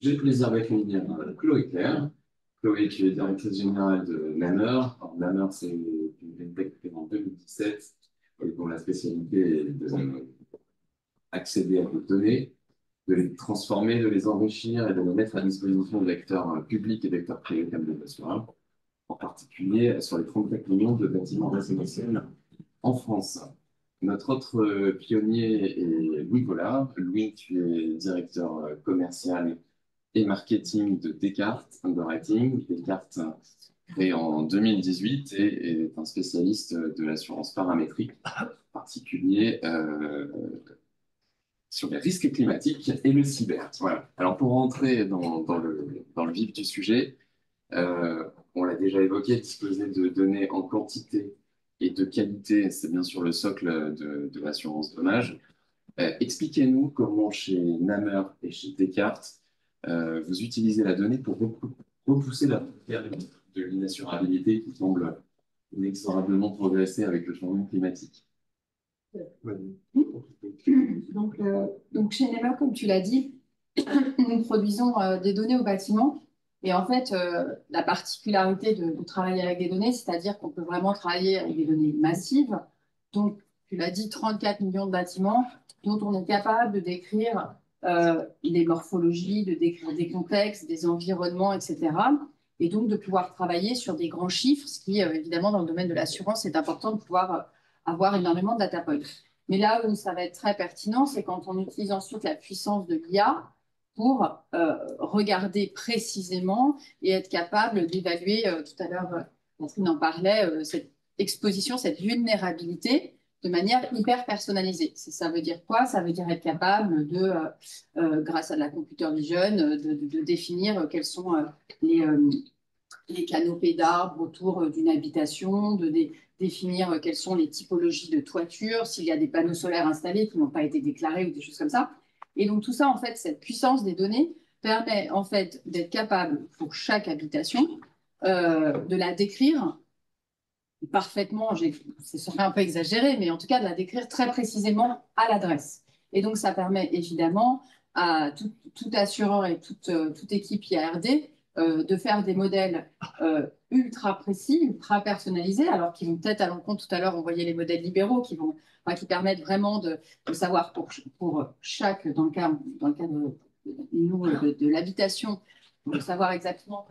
J'ai le plaisir d'accueillir Chloé Claire. Chloé, tu es directrice générale de Nanner. Alors, Nanner, c'est une fintech créée en 2017 dont la spécialité est d'accéder à des données, de les transformer, de les enrichir et de les mettre à disposition d'acteurs publics et d'acteurs privés comme des assureurs, en particulier sur les 34 millions de bâtiments résidentiels en France. Notre autre pionnier est Louis Vollard. Louis, tu es directeur commercial et marketing de Descartes Underwriting. Descartes, créé en 2018, et est un spécialiste de l'assurance paramétrique, en particulier sur les risques climatiques et le cyber. Voilà. Alors pour rentrer dans le vif du sujet, on l'a déjà évoqué, disposer de données en quantité et de qualité, c'est bien sûr le socle de l'assurance dommage. Expliquez-nous comment chez Namer et chez Descartes, vous utilisez la donnée pour repousser la frontière de l'inassurabilité qui semble inexorablement progresser avec le changement climatique. Ouais. Donc chez Nemer, comme tu l'as dit, nous produisons des données au bâtiment. Et en fait, la particularité de travailler avec des données, c'est-à-dire qu'on peut vraiment travailler avec des données massives. Donc, tu l'as dit, 34 millions de bâtiments dont on est capable de décrire les morphologies, de décrire des contextes, des environnements, etc. Et donc de pouvoir travailler sur des grands chiffres, ce qui, évidemment, dans le domaine de l'assurance, est important de pouvoir avoir énormément de data points. Mais là où ça va être très pertinent, c'est quand on utilise ensuite la puissance de l'IA pour regarder précisément et être capable d'évaluer, tout à l'heure, Catherine en parlait, cette exposition, cette vulnérabilité de manière hyper personnalisée. Ça veut dire quoi? Ça veut dire être capable de, grâce à de la computer vision, de définir quels sont les canopées d'arbres autour d'une habitation, définir quelles sont les typologies de toiture, s'il y a des panneaux solaires installés qui n'ont pas été déclarés ou des choses comme ça. Et donc tout ça, en fait, cette puissance des données permet en fait d'être capable pour chaque habitation de la décrire parfaitement, ce serait un peu exagéré, mais en tout cas de la décrire très précisément à l'adresse. Et donc ça permet évidemment à tout assureur et toute équipe IARD de faire des modèles ultra précis, ultra personnalisés, alors qu'ils vont peut-être à l'encontre, tout à l'heure on voyait les modèles libéraux qui permettent vraiment de savoir pour chaque, dans le cas de l'habitation, de savoir exactement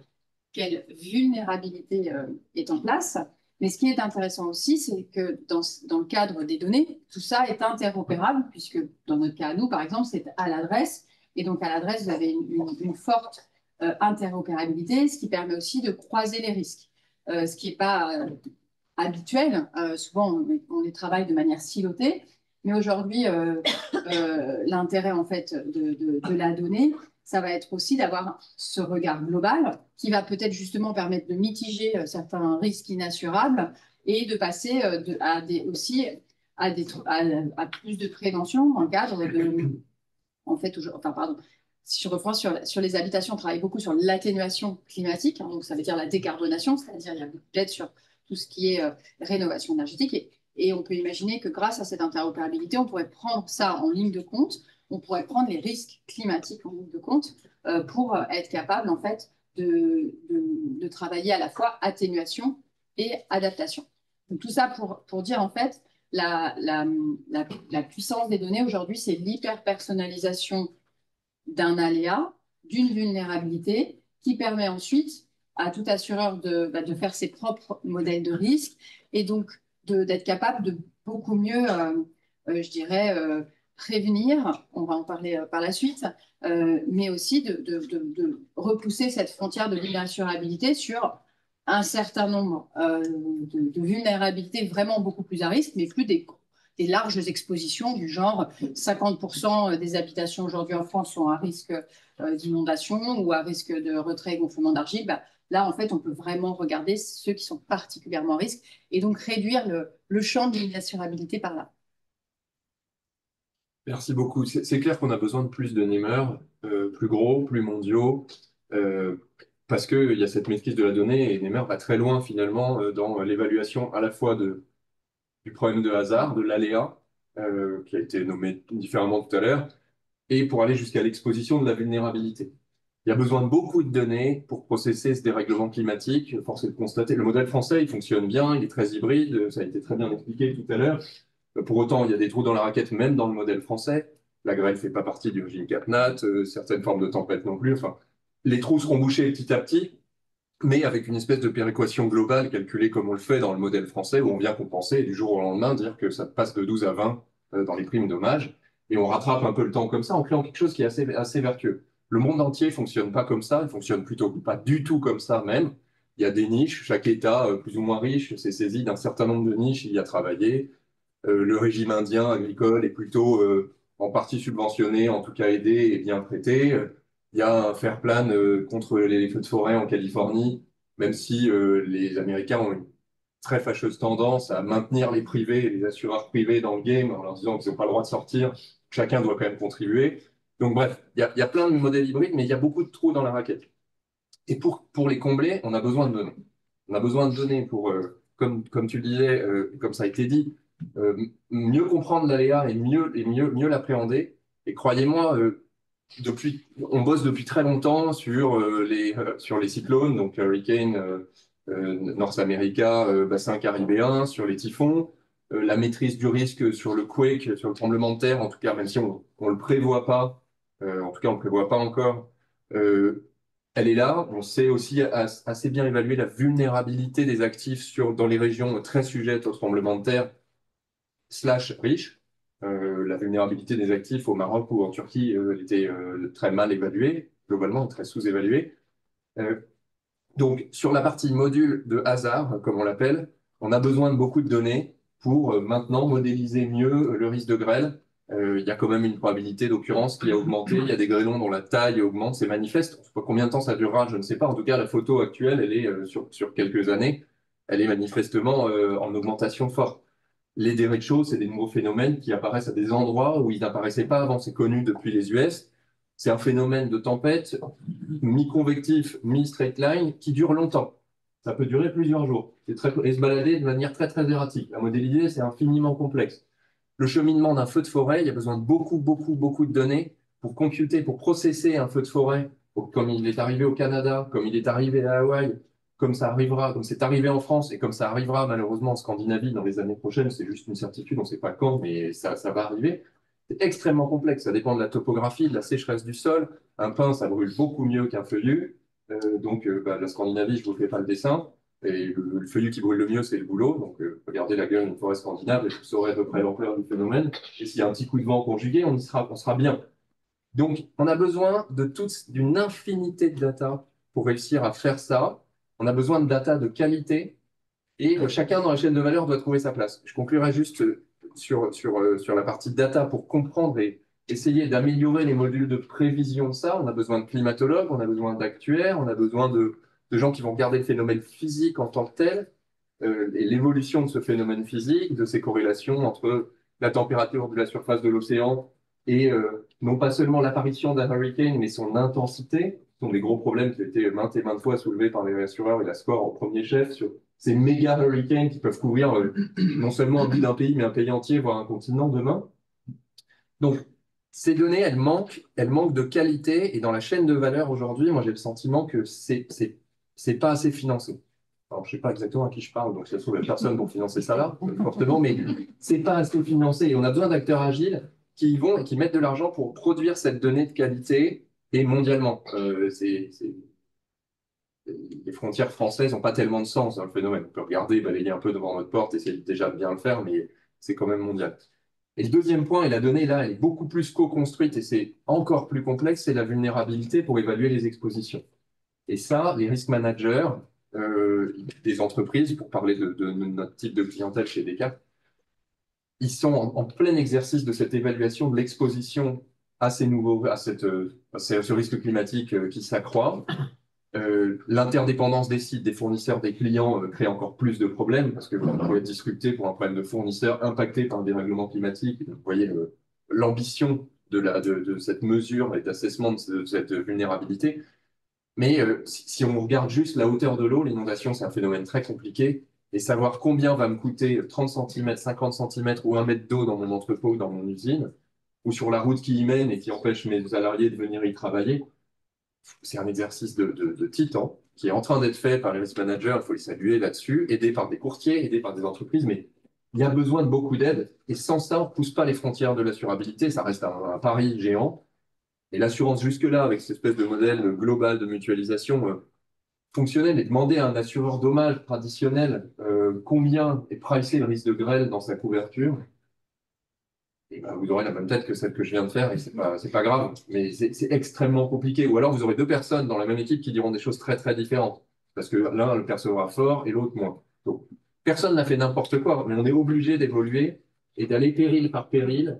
quelle vulnérabilité est en place. Mais ce qui est intéressant aussi, c'est que dans le cadre des données, tout ça est interopérable, puisque dans notre cas, nous, par exemple, c'est à l'adresse. Et donc, à l'adresse, vous avez une forte interopérabilité, ce qui permet aussi de croiser les risques, ce qui n'est pas habituel. Souvent, on les travaille de manière silotée. Mais aujourd'hui, l'intérêt en fait de la donnée, ça va être aussi d'avoir ce regard global qui va peut-être justement permettre de mitiger certains risques inassurables et de passer aussi à plus de prévention dans le cadre de, en fait, enfin, pardon, si je reprends sur les habitations, on travaille beaucoup sur l'atténuation climatique, hein, donc ça veut dire la décarbonation, c'est-à-dire il y a beaucoup d'aide sur tout ce qui est rénovation énergétique. Et on peut imaginer que grâce à cette interopérabilité, on pourrait prendre ça en ligne de compte, on pourrait prendre les risques climatiques en ligne de compte pour être capable en fait de travailler à la fois atténuation et adaptation. Donc, tout ça pour dire en fait la, la, la puissance des données aujourd'hui, c'est l'hyper-personnalisation d'un aléa, d'une vulnérabilité, qui permet ensuite à tout assureur de faire ses propres modèles de risque et donc d'être capable de beaucoup mieux, je dirais, prévenir, on va en parler par la suite, mais aussi de repousser cette frontière de l'inassurabilité sur un certain nombre de vulnérabilités vraiment beaucoup plus à risque, mais plus des larges expositions du genre 50% des habitations aujourd'hui en France sont à risque d'inondation ou à risque de retrait et gonflement d'argile. Bah, là, en fait, on peut vraiment regarder ceux qui sont particulièrement à risque et donc réduire le champ de l'inassurabilité par là. Merci beaucoup. C'est clair qu'on a besoin de plus de NEMR, plus gros, plus mondiaux, euh, parce qu'il y a cette maîtrise de la donnée et NEMR va très loin finalement dans l'évaluation à la fois du problème de hasard, de l'aléa, qui a été nommé différemment tout à l'heure, et pour aller jusqu'à l'exposition de la vulnérabilité. Il y a besoin de beaucoup de données pour processer ce dérèglement climatique. Force est de constater, le modèle français, il fonctionne bien, il est très hybride, ça a été très bien expliqué tout à l'heure. Pour autant, il y a des trous dans la raquette, même dans le modèle français. La grêle ne fait pas partie du régime CatNat, certaines formes de tempêtes non plus. Enfin, les trous seront bouchés petit à petit, mais avec une espèce de péréquation globale calculée comme on le fait dans le modèle français, où on vient compenser et du jour au lendemain dire que ça passe de 12 à 20 dans les primes dommages, et on rattrape un peu le temps comme ça en créant quelque chose qui est assez vertueux. Le monde entier fonctionne pas comme ça, il fonctionne plutôt pas du tout comme ça même. Il y a des niches, chaque État plus ou moins riche s'est saisi d'un certain nombre de niches, il y a travaillé. Le régime indien agricole est plutôt en partie subventionné, en tout cas aidé et bien traité. Il y a un fair plan contre les feux de forêt en Californie, même si les Américains ont une très fâcheuse tendance à maintenir les privés, les assureurs privés dans le game en leur disant qu'ils n'ont pas le droit de sortir, chacun doit quand même contribuer. Donc bref, il y a plein de modèles hybrides, mais il y a beaucoup de trous dans la raquette. Et pour les combler, on a besoin de données. On a besoin de données pour, comme tu le disais, comme ça a été dit, mieux comprendre l'aléa et mieux l'appréhender. Et croyez-moi, on bosse depuis très longtemps sur les cyclones, donc Hurricane, North America, bassin caribéen, sur les typhons, la maîtrise du risque sur le quake, sur le tremblement de terre, en tout cas, même si on le prévoit pas, en tout cas on le prévoit pas encore. Euh, Elle est là. On sait aussi assez bien évaluer la vulnérabilité des actifs dans les régions très sujettes au tremblement de terre slash riches. La vulnérabilité des actifs au Maroc ou en Turquie était très mal évaluée, globalement très sous-évaluée. Euh, donc, sur la partie module de hasard, comme on l'appelle, on a besoin de beaucoup de données pour maintenant modéliser mieux le risque de grêle. Il y a quand même une probabilité d'occurrence qui a augmenté. Il y a des grêlons dont la taille augmente, c'est manifeste. On ne sait pas combien de temps ça durera, je ne sais pas. En tout cas, la photo actuelle, elle est sur quelques années, elle est manifestement en augmentation forte. Les derecho, c'est des nouveaux phénomènes qui apparaissent à des endroits où ils n'apparaissaient pas avant. C'est connu depuis les US. C'est un phénomène de tempête mi-convectif, mi-straight line qui dure longtemps. Ça peut durer plusieurs jours et se balader de manière très très erratique. À modéliser, c'est infiniment complexe. Le cheminement d'un feu de forêt, il y a besoin de beaucoup de données pour computer, pour processer un feu de forêt, comme il est arrivé au Canada, comme il est arrivé à Hawaï, comme ça arrivera, comme c'est arrivé en France et comme ça arrivera malheureusement en Scandinavie dans les années prochaines. C'est juste une certitude, on ne sait pas quand, mais ça va arriver. C'est extrêmement complexe, ça dépend de la topographie, de la sécheresse du sol. Un pin, ça brûle beaucoup mieux qu'un feuillu. La Scandinavie, je ne vous fais pas le dessin. Et le feuillu qui brûle le mieux, c'est le bouleau. Donc, regardez la gueule d'une forêt scandinave et vous saurez à peu près l'ampleur du phénomène. Et s'il y a un petit coup de vent conjugué, on sera bien. Donc, on a besoin d'une infinité de data pour réussir à faire ça. On a besoin de data de qualité et chacun dans la chaîne de valeur doit trouver sa place. Je conclurai juste sur la partie data pour comprendre et essayer d'améliorer les modules de prévision de ça. On a besoin de climatologues, on a besoin d'actuaires, on a besoin de gens qui vont regarder le phénomène physique en tant que tel et l'évolution de ce phénomène physique, de ses corrélations entre la température de la surface de l'océan et non pas seulement l'apparition d'un hurricane, mais son intensité. Ce sont des gros problèmes qui ont été maintes et maintes fois soulevés par les assureurs et la SCOR en premier chef sur ces méga hurricanes qui peuvent couvrir non seulement un bout d'un pays, mais un pays entier, voire un continent demain. Donc, ces données, elles manquent de qualité et dans la chaîne de valeur aujourd'hui, moi j'ai le sentiment que c'est pas assez financé. Alors, je sais pas exactement à qui je parle, donc ça se trouve la personne pour financer ça là, fortement, mais c'est pas assez financé et on a besoin d'acteurs agiles qui vont et qui mettent de l'argent pour produire cette donnée de qualité et mondialement. Les frontières françaises n'ont pas tellement de sens dans le phénomène. On peut regarder, balayer un peu devant notre porte, essayer déjà de bien le faire, mais c'est quand même mondial. Et le deuxième point, et la donnée là, elle est beaucoup plus co-construite et c'est encore plus complexe, c'est la vulnérabilité pour évaluer les expositions. Et ça, les risk managers des entreprises, pour parler de notre type de clientèle chez Descartes, ils sont en plein exercice de cette évaluation de l'exposition à ce risque climatique qui s'accroît. L'interdépendance des sites, des fournisseurs, des clients crée encore plus de problèmes parce que vous pouvez être disrupté pour un problème de fournisseur impacté par un dérèglement climatique. Vous voyez l'ambition de cette mesure et d'assessment de cette vulnérabilité. Mais si on regarde juste la hauteur de l'eau, l'inondation, c'est un phénomène très compliqué. Et savoir combien va me coûter 30 cm, 50 cm ou 1 mètre d'eau dans mon entrepôt, dans mon usine, ou sur la route qui y mène et qui empêche mes salariés de venir y travailler, c'est un exercice de titan qui est en train d'être fait par les risk managers, il faut les saluer là-dessus, aidés par des courtiers, aidés par des entreprises, mais il y a besoin de beaucoup d'aide. Et sans ça, on ne pousse pas les frontières de l'assurabilité, ça reste un pari géant. Et l'assurance jusque-là, avec cette espèce de modèle global de mutualisation fonctionnel, et demander à un assureur dommage traditionnel combien est pricé le risque de grêle dans sa couverture, et ben, vous aurez la même tête que celle que je viens de faire et c'est pas grave, mais c'est extrêmement compliqué. Ou alors vous aurez deux personnes dans la même équipe qui diront des choses très très différentes parce que l'un le percevra fort et l'autre moins. Donc personne n'a fait n'importe quoi, mais on est obligé d'évoluer et d'aller péril par péril,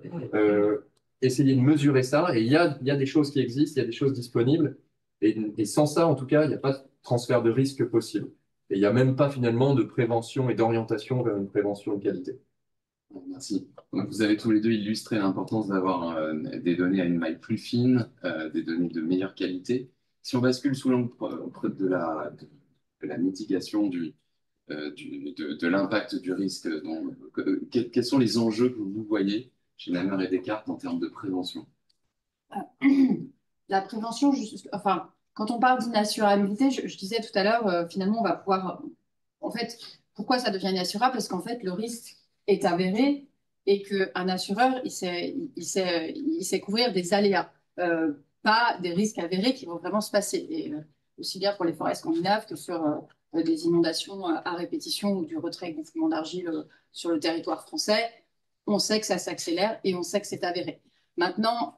essayer de mesurer ça. Et il y a des choses qui existent, il y a des choses disponibles et sans ça, en tout cas, il n'y a pas de transfert de risque possible. Et il n'y a même pas finalement de prévention et d'orientation vers une prévention de qualité. Merci. Donc, vous avez tous les deux illustré l'importance d'avoir des données à une maille plus fine, des données de meilleure qualité. Si on bascule sous l'angle de la mitigation de l'impact du risque, quels sont les enjeux que vous voyez chez Namer et Descartes en termes de prévention? La prévention, enfin, quand on parle d'inassurabilité, je disais tout à l'heure, finalement, on va pouvoir. En fait, pourquoi ça devient inassurable? Parce qu'en fait, le risque est avéré et qu'un assureur, il sait couvrir des aléas, pas des risques avérés qui vont vraiment se passer. Et aussi bien pour les forêts scandinaves que sur des inondations à répétition ou du retrait et gonflement d'argile sur le territoire français, on sait que ça s'accélère et on sait que c'est avéré. Maintenant,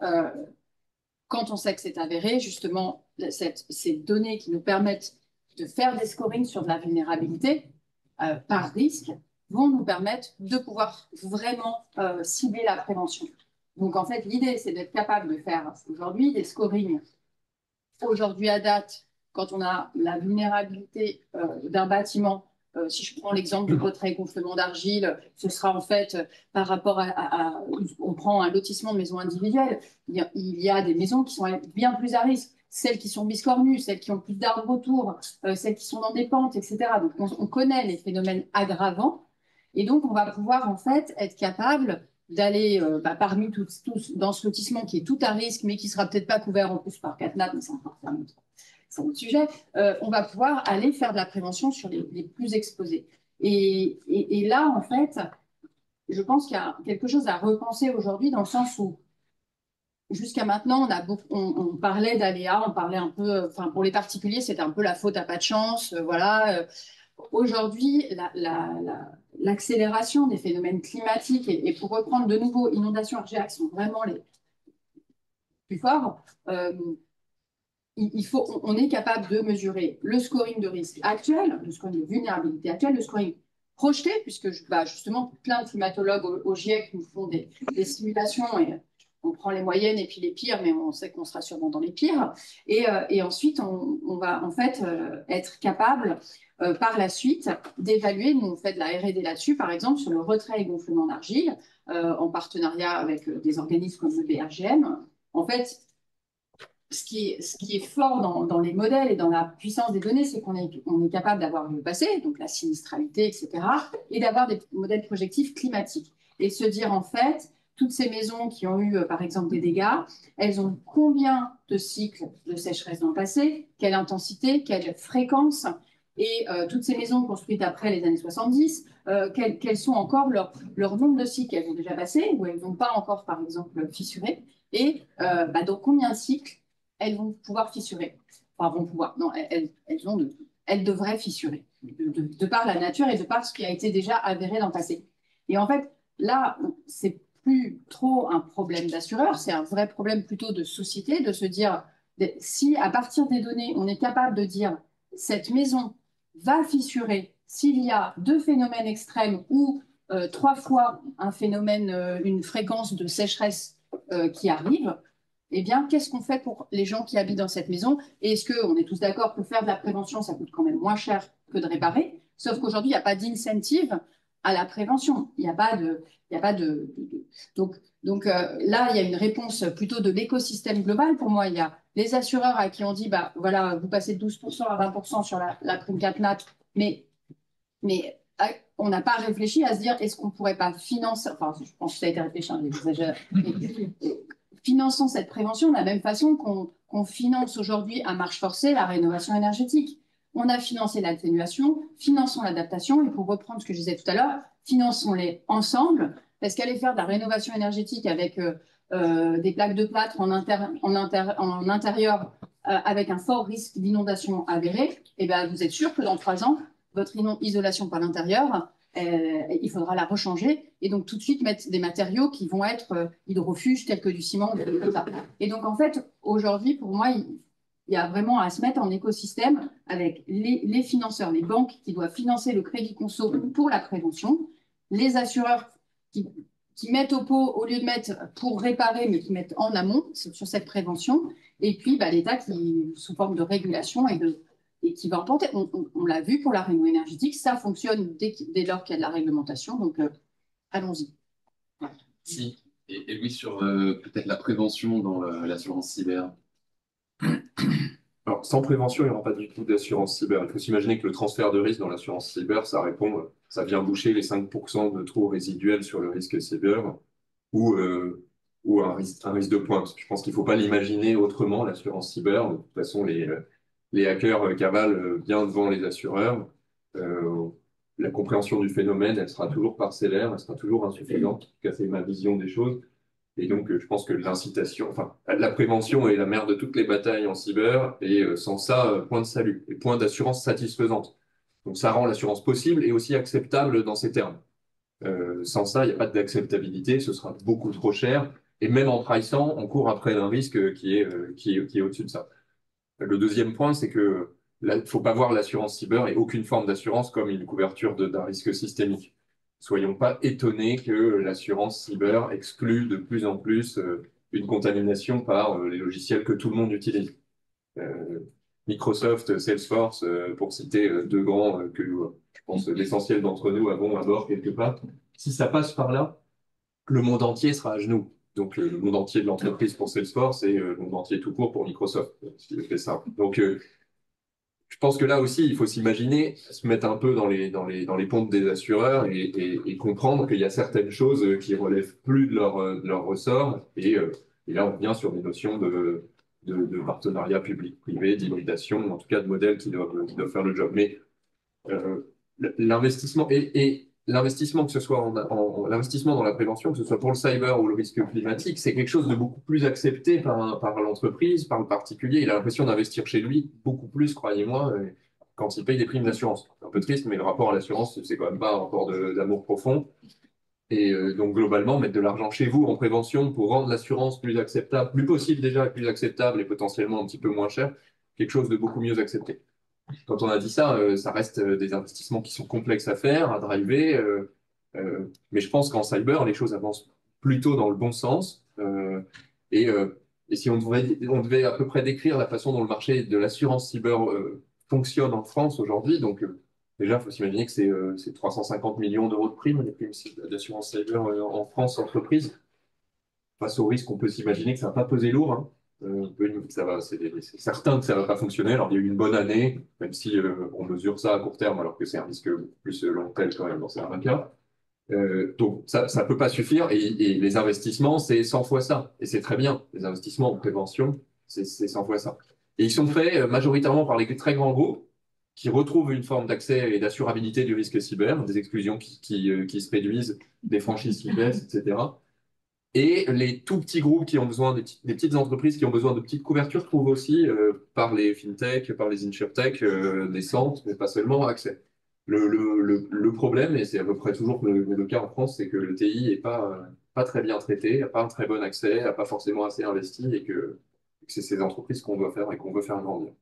quand on sait que c'est avéré, justement, ces données qui nous permettent de faire des scorings sur de la vulnérabilité par risque vont nous permettre de pouvoir vraiment cibler la prévention. Donc, en fait, l'idée, c'est d'être capable de faire aujourd'hui des scorings, aujourd'hui à date, quand on a la vulnérabilité d'un bâtiment. Si je prends l'exemple du retrait et gonflement d'argile, ce sera en fait par rapport on prend un lotissement de maisons individuelles. Il y a des maisons qui sont bien plus à risque, celles qui sont biscornues, celles qui ont plus d'arbres autour, celles qui sont dans des pentes, etc. Donc on connaît les phénomènes aggravants et donc on va pouvoir en fait être capable d'aller parmi tous dans ce lotissement qui est tout à risque, mais qui sera peut-être pas couvert en plus par CatNat, mais c'est encore un autre sujet, on va pouvoir aller faire de la prévention sur les plus exposés. Et là, en fait, je pense qu'il y a quelque chose à repenser aujourd'hui dans le sens où jusqu'à maintenant, on parlait d'aléas, on parlait un peu, enfin pour les particuliers, c'était un peu la faute à pas de chance, voilà. Aujourd'hui, l'accélération des phénomènes climatiques et pour reprendre de nouveau inondations RGA qui sont vraiment les plus forts, on est capable de mesurer le scoring de risque actuel, le scoring de vulnérabilité actuelle, le scoring projeté, puisque justement plein de climatologues au GIEC nous font des simulations et on prend les moyennes et puis les pires, mais on sait qu'on sera sûrement dans les pires. Et ensuite, on va en fait être capable par la suite d'évaluer. Nous, on fait de la R&D là-dessus, par exemple, sur le retrait et gonflement d'argile, en partenariat avec des organismes comme le BRGM. En fait, ce qui est fort dans les modèles et dans la puissance des données, c'est qu'on est capable d'avoir le passé, donc la sinistralité, etc., et d'avoir des modèles projectifs climatiques. Et se dire, en fait, toutes ces maisons qui ont eu, par exemple, des dégâts, elles ont combien de cycles de sécheresse dans le passé, quelle intensité, quelle fréquence, et toutes ces maisons construites après les années 70, quels sont encore leur nombre de cycles qu'elles ont déjà passé, ou elles n'ont pas encore, par exemple, fissuré, et donc combien de cycles elles vont pouvoir fissurer. Enfin, vont pouvoir. Non, elles devraient fissurer, de par la nature et de par ce qui a été déjà avéré dans le passé. Et en fait, là, c'est plus trop un problème d'assureur, c'est un vrai problème plutôt de société, de se dire, si à partir des données, on est capable de dire, cette maison va fissurer s'il y a 2 phénomènes extrêmes ou 3 fois un phénomène, une fréquence de sécheresse qui arrive, eh bien, qu'est-ce qu'on fait pour les gens qui habitent dans cette maison? Et est-ce qu'on est tous d'accord que faire de la prévention, ça coûte quand même moins cher que de réparer? Sauf qu'aujourd'hui, il n'y a pas d'incentive à la prévention. Il n'y a pas de... Donc là, il y a une réponse plutôt de l'écosystème global. Pour moi, il y a les assureurs à qui on dit, bah voilà, vous passez de 12% à 20% sur la prime CatNat, mais on n'a pas réfléchi à se dire, est-ce qu'on ne pourrait pas financer, enfin, je pense que ça a été réfléchi, j'exagère, finançant cette prévention de la même façon qu'on finance aujourd'hui à marche forcée la rénovation énergétique. On a financé l'atténuation, finançons l'adaptation, et pour reprendre ce que je disais tout à l'heure, finançons-les ensemble, parce qu'aller faire de la rénovation énergétique avec des plaques de plâtre en intérieur avec un fort risque d'inondation avéré, eh ben, vous êtes sûr que dans 3 ans, votre isolation par l'intérieur, il faudra la rechanger et donc tout de suite mettre des matériaux qui vont être hydrofuges tels que du ciment. Et donc en fait, aujourd'hui, pour moi, il y a vraiment à se mettre en écosystème avec les financeurs, les banques qui doivent financer le crédit conso pour la prévention, les assureurs qui, qui mettent au pot au lieu de mettre pour réparer, mais qui mettent en amont sur cette prévention, et puis bah, l'État qui, sous forme de régulation et qui va emporter. On l'a vu pour la réno énergétique, ça fonctionne dès lors qu'il y a de la réglementation, donc allons-y. Si. Et oui, sur peut-être la prévention dans l'assurance cyber. Alors, sans prévention, il n'y aura pas du tout d'assurance cyber. Il faut s'imaginer que le transfert de risque dans l'assurance cyber, ça vient boucher les 5% de trous résiduels sur le risque cyber ou, un risque de pointe. Je pense qu'il ne faut pas l'imaginer autrement, l'assurance cyber. De toute façon, les hackers cavalent bien devant les assureurs. Euh, la compréhension du phénomène, elle sera toujours parcellaire, elle sera toujours insuffisante. En tout cas, c'est ma vision des choses. Et donc, je pense que l'incitation, enfin, la prévention est la mère de toutes les batailles en cyber, et sans ça, point de salut, et point d'assurance satisfaisante. Donc, ça rend l'assurance possible et aussi acceptable dans ces termes. Sans ça, il n'y a pas d'acceptabilité, ce sera beaucoup trop cher, et même en pricing, on court après un risque qui est au-dessus de ça. Le deuxième point, c'est que il ne faut pas voir l'assurance cyber et aucune forme d'assurance comme une couverture d'un risque systémique. Soyons pas étonnés que l'assurance cyber exclue de plus en plus une contamination par les logiciels que tout le monde utilise. Euh, Microsoft, Salesforce, pour citer deux grands que je pense l'essentiel d'entre nous avons à bord quelque part. Si ça passe par là, le monde entier sera à genoux. Donc le monde entier de l'entreprise pour Salesforce et le monde entier tout court pour Microsoft, si je fais simple. Donc je pense que là aussi, il faut s'imaginer, se mettre un peu dans les pompes des assureurs et comprendre qu'il y a certaines choses qui relèvent plus de leur ressort. Et là, on revient sur des notions de partenariat public-privé, d'hybridation, en tout cas de modèles qui doivent faire le job. Mais l'investissement et l'investissement, que ce soit l'investissement dans la prévention, que ce soit pour le cyber ou le risque climatique, c'est quelque chose de beaucoup plus accepté par l'entreprise, par le particulier. Il a l'impression d'investir chez lui beaucoup plus, croyez-moi, quand il paye des primes d'assurance. C'est un peu triste, mais le rapport à l'assurance, c'est quand même pas un rapport d'amour profond. Et donc globalement, mettre de l'argent chez vous en prévention pour rendre l'assurance plus acceptable, plus possible déjà, plus acceptable et potentiellement un petit peu moins cher, quelque chose de beaucoup mieux accepté. Quand on a dit ça, ça reste des investissements qui sont complexes à faire, à driver, mais je pense qu'en cyber, les choses avancent plutôt dans le bon sens. Et, euh, et si on devait à peu près décrire la façon dont le marché de l'assurance cyber fonctionne en France aujourd'hui, donc déjà, il faut s'imaginer que c'est 350 millions d'euros de primes, les primes d'assurance cyber en France entreprise. Face au risque, on peut s'imaginer que ça va pas peser lourd, hein. C'est certain que ça va pas fonctionner. Alors, il y a eu une bonne année, même si on mesure ça à court terme, alors que c'est un risque plus long terme quand même dans certains cas. Donc, ça peut pas suffire. Et les investissements, c'est 100 fois ça. Et c'est très bien. Les investissements en prévention, c'est 100 fois ça. Et ils sont faits majoritairement par les très grands groupes qui retrouvent une forme d'accès et d'assurabilité du risque cyber, des exclusions qui se réduisent, des franchises qui baissent, etc. Et les tout petits groupes qui ont besoin, des petites entreprises qui ont besoin de petites couvertures trouvent aussi, par les fintech, par les insurtech, des centres, mais pas seulement, accès. Le problème, et c'est à peu près toujours le cas en France, c'est que le TI n'est pas très bien traité, n'a pas un très bon accès, n'a pas forcément assez investi, et que c'est ces entreprises qu'on doit faire et qu'on veut faire grandir.